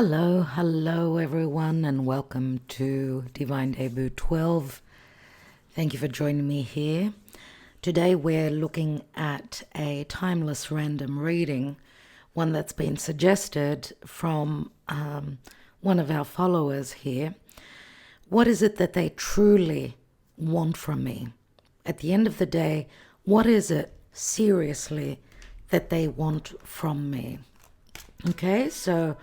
Hello everyone, and welcome to Divine Debut 12. Thank you for joining me here. Today we're looking at a timeless random reading, one that's been suggested from one of our followers here. What is it that they truly want from me? At the end of the day, what is it seriously that they want from me? Okay, so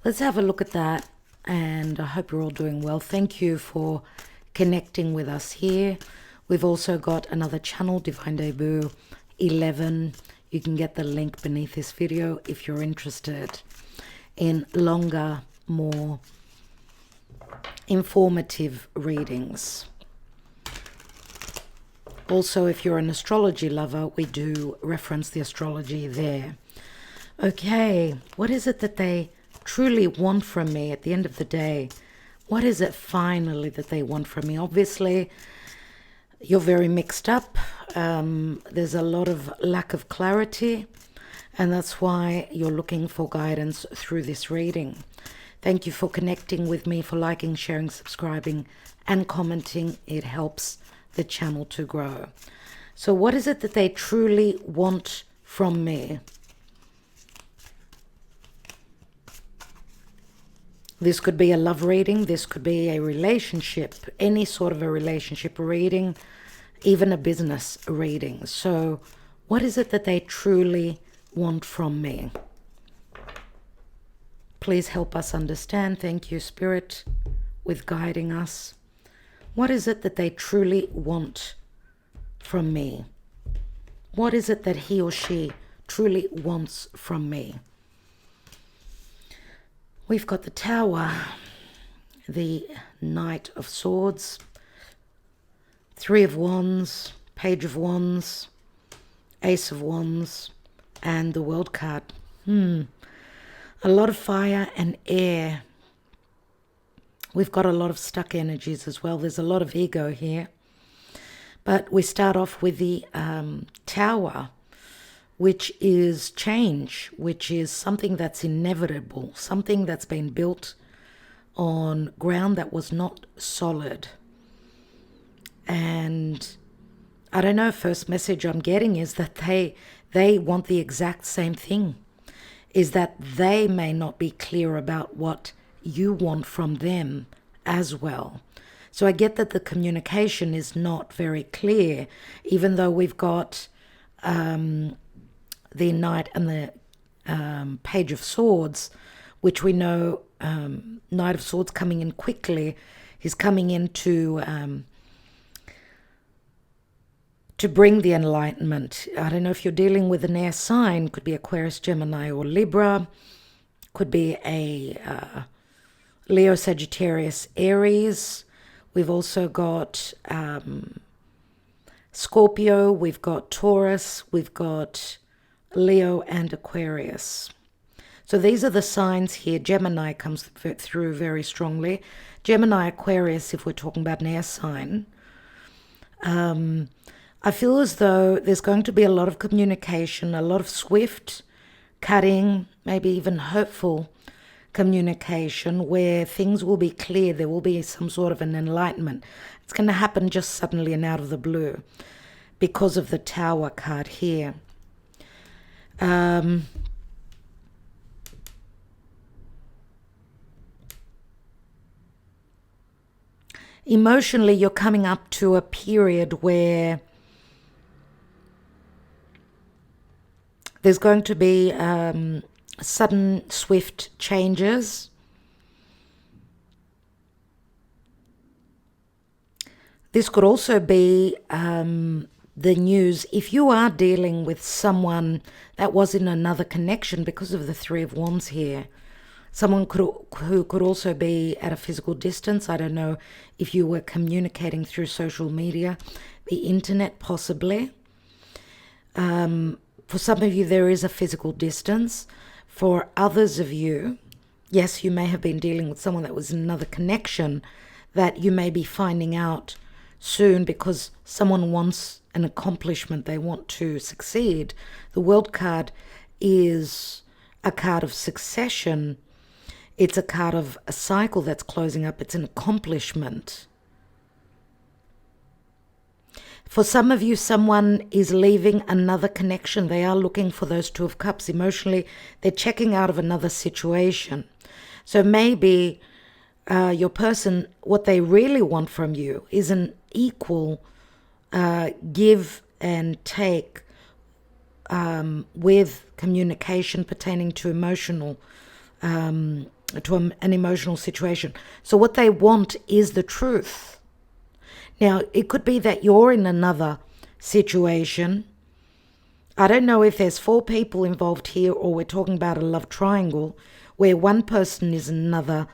let's have a look at that, and I hope you're all doing well. Thank you for connecting with us here. We've also got another channel, Divine Debut 11. You can get the link beneath this video if you're interested in longer, more informative readings. Also, if you're an astrology lover, we do reference the astrology there. Okay, what is it that they truly want from me at the end of the day? What is it finally that they want from me? Obviously, you're very mixed up. There's a lot of lack of clarity, and that's why you're looking for guidance through this reading. Thank you for connecting with me, for liking, sharing, subscribing, and commenting. It helps the channel to grow. So what is it that they truly want from me? This could be a love reading, this could be a relationship, any sort of a relationship reading, even a business reading. So what is it that they truly want from me? Please help us understand. Thank you, Spirit, with guiding us. What is it that they truly want from me? What is it that he or she truly wants from me? We've got the Tower, the Knight of Swords, Three of Wands, Page of Wands, Ace of Wands, and the World card. A lot of fire and air. We've got a lot of stuck energies as well. There's a lot of ego here. But we start off with the Tower, which is change, which is something that's inevitable, something that's been built on ground that was not solid. And I don't know, first message I'm getting is that they want the exact same thing, is that they may not be clear about what you want from them as well. So I get that the communication is not very clear, even though we've got the Knight and the Page of Swords, which we know, Knight of Swords coming in quickly. He's coming in to bring the enlightenment. I don't know if you're dealing with an air sign. Could be Aquarius, Gemini, or Libra. Could be a Leo, Sagittarius, Aries. We've also got Scorpio. We've got Taurus. We've got Leo and Aquarius. So these are the signs here. Gemini comes through very strongly. Gemini, Aquarius, if we're talking about an air sign. I feel as though there's going to be a lot of communication, a lot of swift, cutting, maybe even hopeful communication where things will be clear. There will be some sort of an enlightenment. It's going to happen just suddenly and out of the blue because of the Tower card here. Emotionally, you're coming up to a period where there's going to be sudden, swift changes. This could also be the news, if you are dealing with someone that was in another connection because of the Three of Wands here. Someone who could also be at a physical distance. I don't know if you were communicating through social media, the internet possibly. For some of you, there is a physical distance. For others of you, yes, you may have been dealing with someone that was in another connection that you may be finding out soon because someone wants an accomplishment, they want to succeed. The World card is a card of succession. It's a card of a cycle that's closing up. It's an accomplishment. For some of you, someone is leaving another connection. They are looking for those Two of Cups. Emotionally, they're checking out of another situation. So maybe your person, what they really want from you is an equal give and take with communication pertaining to emotional, an emotional situation. So what they want is the truth. Now, it could be that you're in another situation. I don't know if there's 4 people involved here or we're talking about a love triangle where one person is in another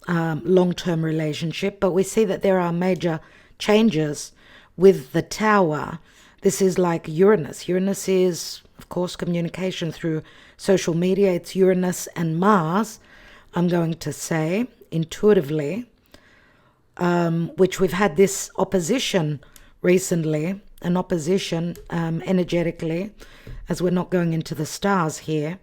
long-term relationship, but we see that there are major changes with the Tower. This is like Uranus. Uranus is, of course, communication through social media. It's Uranus and Mars, I'm going to say, intuitively. Which we've had this opposition recently, an opposition energetically, as we're not going into the stars here.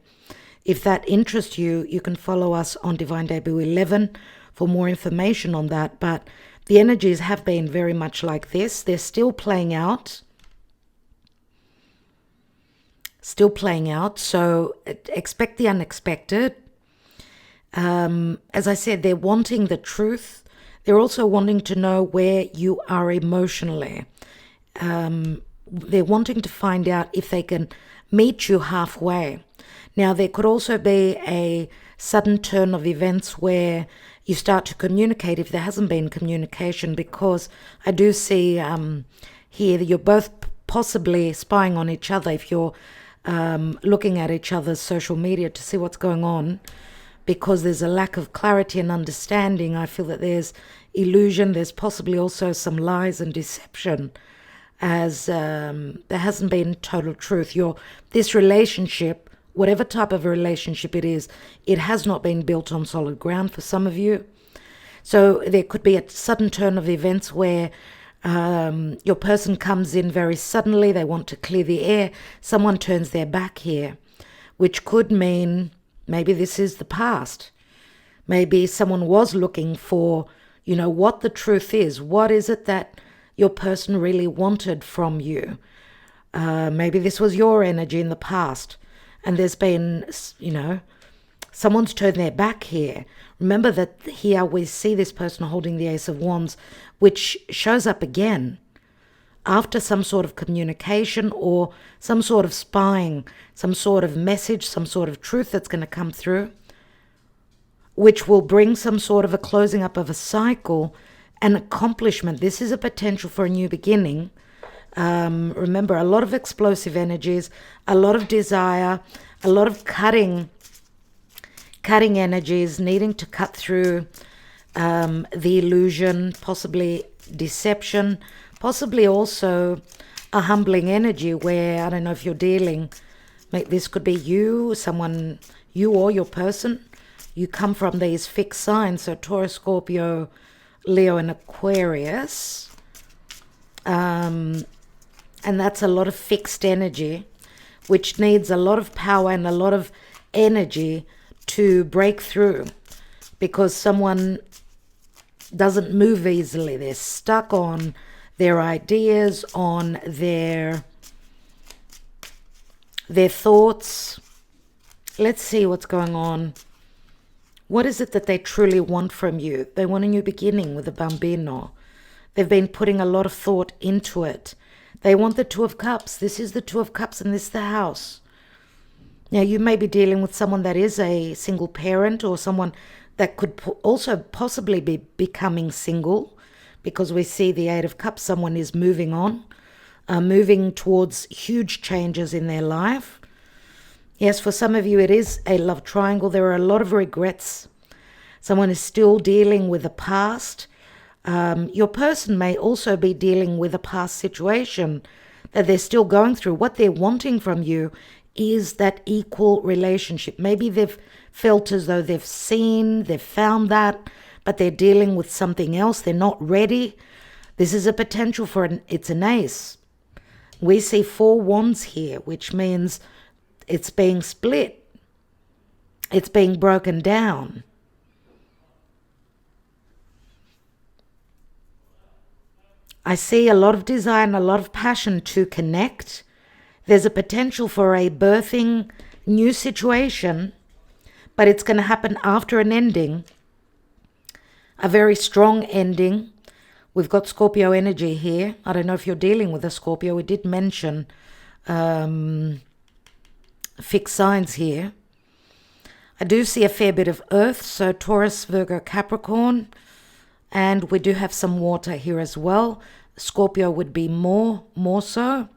If that interests you, you can follow us on Divine Debut 11 for more information on that. But the energies have been very much like this. They're still playing out. So expect the unexpected. As I said, they're wanting the truth. They're also wanting to know where you are emotionally. They're wanting to find out if they can meet you halfway. Now, there could also be a sudden turn of events where you start to communicate if there hasn't been communication, because I do see here that you're both possibly spying on each other if you're looking at each other's social media to see what's going on. Because there's a lack of clarity and understanding, I feel that there's illusion. There's possibly also some lies and deception, as there hasn't been total truth. This relationship, whatever type of a relationship it is, it has not been built on solid ground for some of you. So there could be a sudden turn of events where your person comes in very suddenly. They want to clear the air. Someone turns their back here, which could mean maybe this is the past. Maybe someone was looking for, what the truth is. What is it that your person really wanted from you? Maybe this was your energy in the past. And there's been, someone's turned their back here. Remember that here we see this person holding the Ace of Wands, which shows up again after some sort of communication or some sort of spying, some sort of message, some sort of truth that's going to come through, which will bring some sort of a closing up of a cycle, an accomplishment. This is a potential for a new beginning. Remember, a lot of explosive energies, a lot of desire, a lot of cutting energies, needing to cut through the illusion, possibly deception, possibly also a humbling energy where, I don't know if you're dealing, this could be you, someone, you or your person. You come from these fixed signs, so Taurus, Scorpio, Leo, and Aquarius. And that's a lot of fixed energy, which needs a lot of power and a lot of energy to break through, because someone doesn't move easily. They're stuck on their ideas, on their thoughts. Let's see what's going on. What is it that they truly want from you? They want a new beginning with a bambino. They've been putting a lot of thought into it. They want the Two of Cups. This is the Two of Cups and this is the house. Now, you may be dealing with someone that is a single parent, or someone that could also possibly be becoming single, because we see the Eight of Cups. Someone is moving on, moving towards huge changes in their life. Yes, for some of you, it is a love triangle. There are a lot of regrets. Someone is still dealing with the past. Your person may also be dealing with a past situation that they're still going through. What they're wanting from you is that equal relationship. Maybe they've felt as though they've found that, but they're dealing with something else. They're not ready. This is a potential for it's an ace. We see 4 wands here, which means it's being split. It's being broken down. I see a lot of desire and a lot of passion to connect. There's a potential for a birthing new situation, but it's going to happen after an ending, a very strong ending. We've got Scorpio energy here. I don't know if you're dealing with a Scorpio. We did mention fixed signs here. I do see a fair bit of earth, so Taurus, Virgo, Capricorn, and we do have some water here as well. Scorpio would be more so.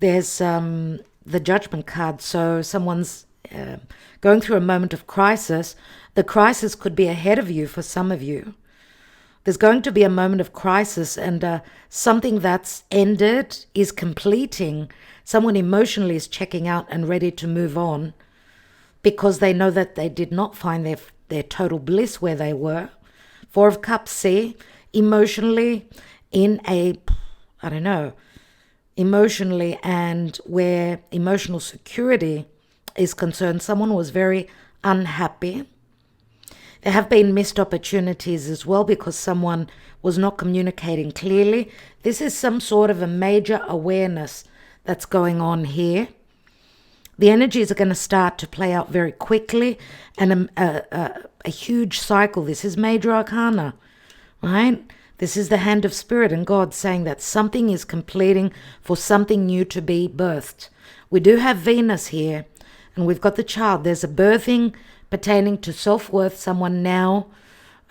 There's the Judgment card, so someone's going through a moment of crisis. The crisis could be ahead of you for some of you. There's going to be a moment of crisis, and something that's ended is completing. Someone emotionally is checking out and ready to move on because they know that they did not find their total bliss where they were. Four of Cups, see, emotionally in a, I don't know, emotionally, and where emotional security is concerned, someone was very unhappy. There have been missed opportunities as well because someone was not communicating clearly. This is some sort of a major awareness that's going on here. The energies are going to start to play out very quickly, and a huge cycle. This is major arcana, right? This is the hand of spirit and God saying that something is completing for something new to be birthed. We do have Venus here, and we've got the child. There's a birthing pertaining to self-worth. Someone now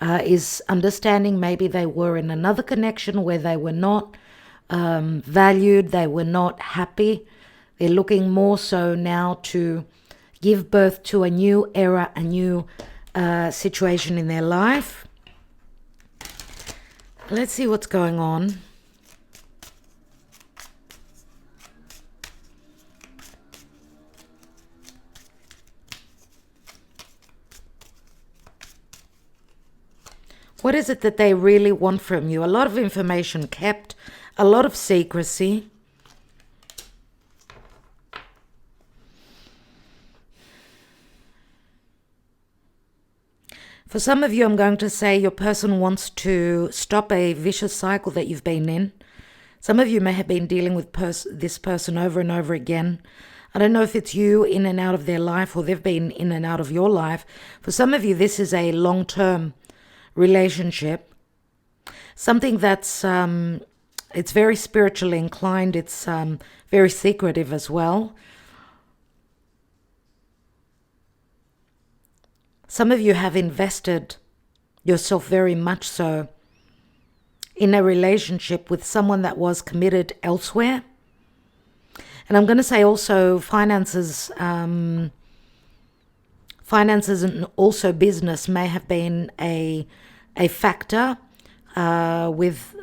is understanding maybe they were in another connection where they were not valued, they were not happy. They're looking more so now to give birth to a new era, a new situation in their life. Let's see what's going on. What is it that they really want from you? A lot of information kept, a lot of secrecy. For some of you, I'm going to say your person wants to stop a vicious cycle that you've been in. Some of you may have been dealing with this person over and over again. I don't know if it's you in and out of their life or they've been in and out of your life. For some of you, this is a long-term relationship. Something that's, it's very spiritually inclined. It's very secretive as well. Some of you have invested yourself very much so in a relationship with someone that was committed elsewhere. And I'm going to say also finances and also business may have been a factor with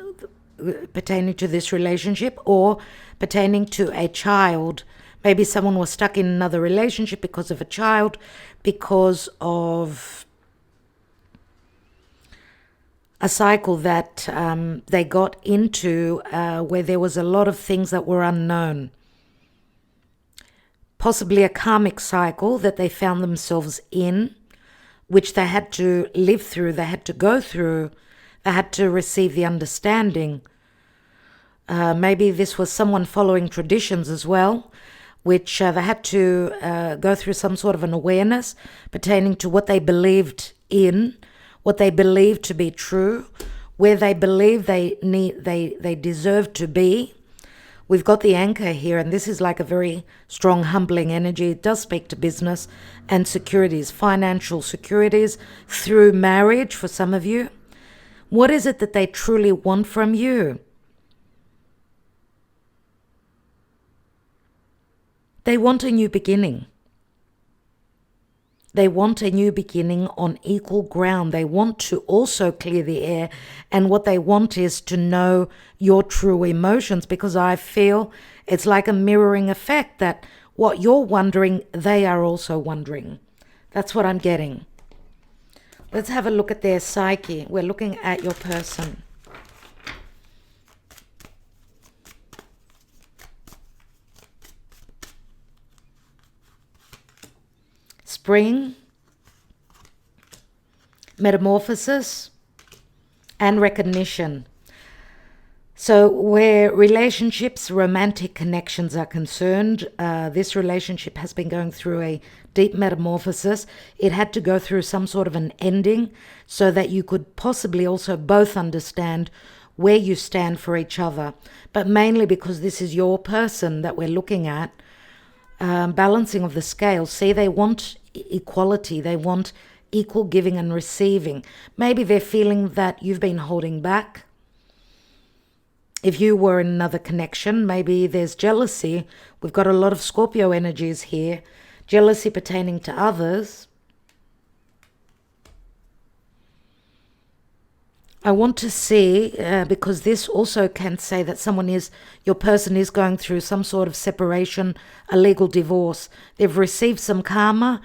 pertaining to this relationship or pertaining to a child. Maybe someone was stuck in another relationship because of a child, because of a cycle that they got into where there was a lot of things that were unknown. Possibly a karmic cycle that they found themselves in, which they had to live through, they had to go through, they had to receive the understanding. Maybe this was someone following traditions as well, which they had to go through some sort of an awareness pertaining to what they believed in, what they believed to be true, where they believed they deserved to be. We've got the anchor here, and this is like a very strong, humbling energy. It does speak to business and securities, financial securities through marriage for some of you. What is it that they truly want from you? They want a new beginning. They want a new beginning on equal ground. They want to also clear the air. And what they want is to know your true emotions, because I feel it's like a mirroring effect that what you're wondering, they are also wondering. That's what I'm getting. Let's have a look at their psyche. We're looking at your person. Spring, metamorphosis, and recognition. So where relationships, romantic connections are concerned, this relationship has been going through a deep metamorphosis. It had to go through some sort of an ending so that you could possibly also both understand where you stand for each other. But mainly because this is your person that we're looking at, balancing of the scales. See, they want equality. They want equal giving and receiving. Maybe they're feeling that you've been holding back. If you were in another connection, maybe there's jealousy. We've got a lot of Scorpio energies here. Jealousy pertaining to others. I want to see, because this also can say that your person is going through some sort of separation, a legal divorce. They've received some karma.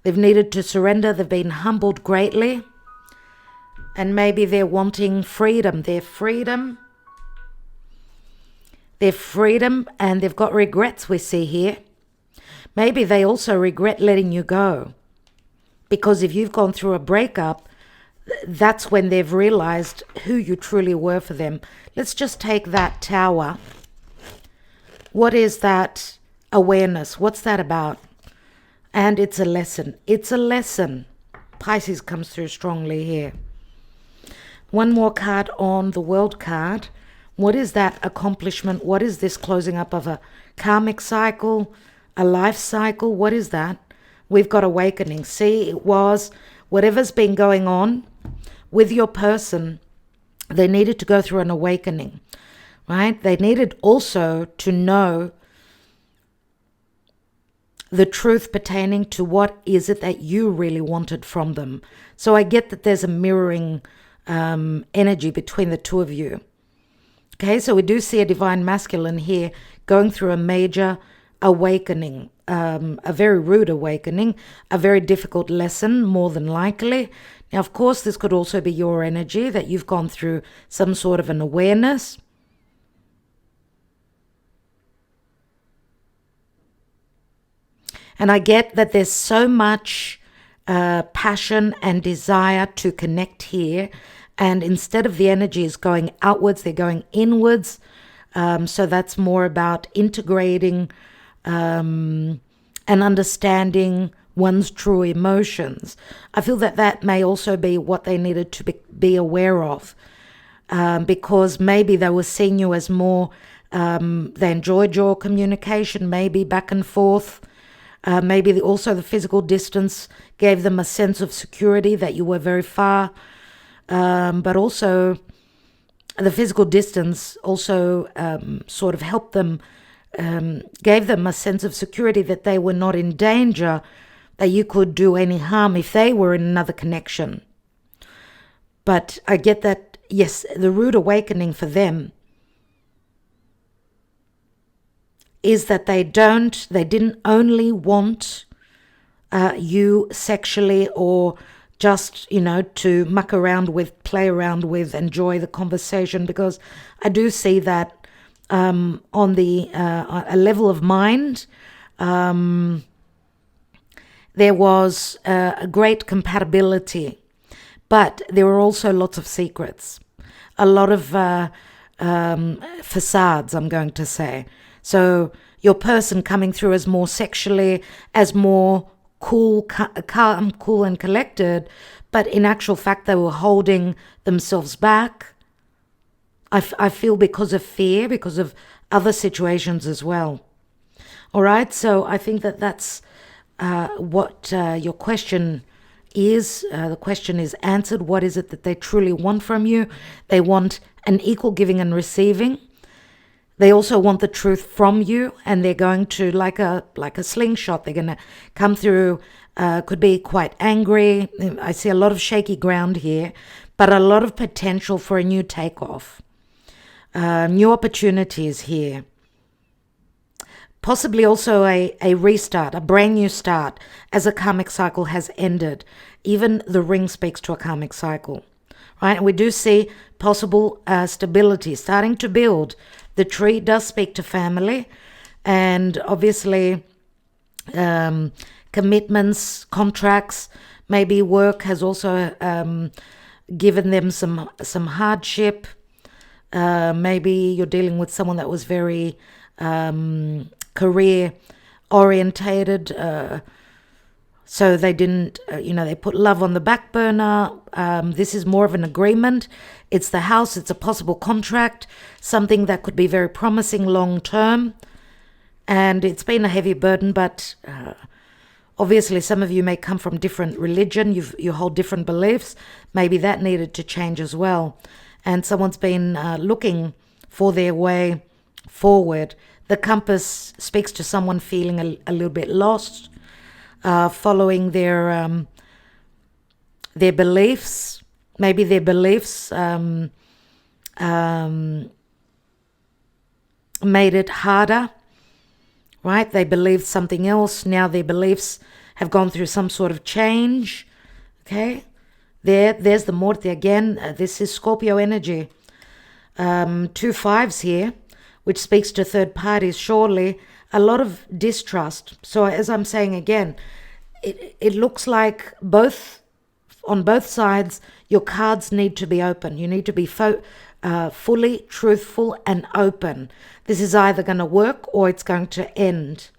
They've needed to surrender. They've been humbled greatly. And maybe they're wanting freedom. Their freedom, and they've got regrets, we see here. Maybe they also regret letting you go. Because if you've gone through a breakup, that's when they've realized who you truly were for them. Let's just take that Tower. What is that awareness? What's that about? And it's a lesson. It's a lesson. Pisces comes through strongly here. One more card on the World card. What is that accomplishment? What is this closing up of a karmic cycle, a life cycle? What is that? We've got awakening. See, it was whatever's been going on with your person, they needed to go through an awakening, right? They needed also to know the truth pertaining to what is it that you really wanted from them. So I get that there's a mirroring energy between the two of you. Okay, so we do see a divine masculine here going through a major awakening, a very rude awakening, a very difficult lesson, more than likely. Now, of course, this could also be your energy, that you've gone through some sort of an awareness. And I get that there's so much passion and desire to connect here. And instead of the energies going outwards, they're going inwards. So that's more about integrating and understanding one's true emotions. I feel that that may also be what they needed to be aware of, because maybe they were seeing you as more, they enjoyed your communication, maybe back and forth. Maybe also the physical distance gave them a sense of security that you were very far. But also the physical distance also sort of helped them, gave them a sense of security that they were not in danger, that you could do any harm if they were in another connection. But I get that, yes, the rude awakening for them is that they didn't only want you sexually or just, to muck around with, play around with, enjoy the conversation, because I do see that on a level of mind, there was a great compatibility, but there were also lots of secrets, a lot of facades, I'm going to say. So your person coming through as more sexually, as more cool, calm, cool and collected, but in actual fact they were holding themselves back. I feel because of fear, because of other situations as well. All right, so I think that that's what your question is. The question is answered. What is it that they truly want from you? They want an equal giving and receiving. They also want the truth from you, and they're going to, like a slingshot, they're going to come through, could be quite angry. I see a lot of shaky ground here, but a lot of potential for a new takeoff. New opportunities here. Possibly also a restart, a brand new start, as a karmic cycle has ended. Even the ring speaks to a karmic cycle, right? And we do see possible stability starting to build. The tree does speak to family, and obviously commitments, contracts, maybe work has also given them some hardship. Maybe you're dealing with someone that was very career orientated. So they didn't, they put love on the back burner. This is more of an agreement. It's the house. It's a possible contract, something that could be very promising long term. And it's been a heavy burden, but obviously some of you may come from different religion. You hold different beliefs. Maybe that needed to change as well. And someone's been looking for their way forward. The compass speaks to someone feeling a little bit lost, following their beliefs. Maybe their beliefs made it harder, right? They believed something else. Now their beliefs have gone through some sort of change. Okay, there's the Morte again. This is Scorpio energy. 2 5s here, which speaks to third parties. Surely a lot of distrust. So as I'm saying again, it looks like on both sides, your cards need to be open. You need to be fully truthful and open. This is either going to work or it's going to end.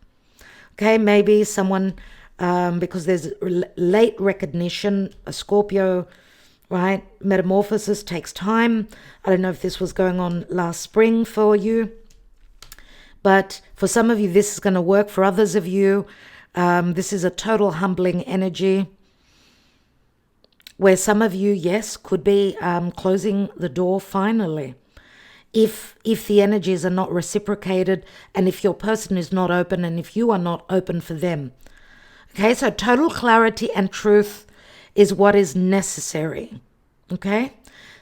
Okay, maybe someone, because there's late recognition, a Scorpio, right? Metamorphosis takes time. I don't know if this was going on last spring for you, but for some of you, this is going to work. For others of you, this is a total humbling energy, where some of you, yes, could be closing the door finally. If the energies are not reciprocated, and if your person is not open, and if you are not open for them. Okay, so total clarity and truth is what is necessary. Okay,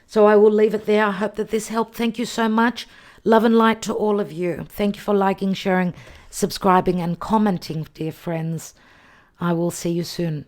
so I will leave it there. I hope that this helped. Thank you so much. Love and light to all of you. Thank you for liking, sharing, subscribing, and commenting, dear friends. I will see you soon.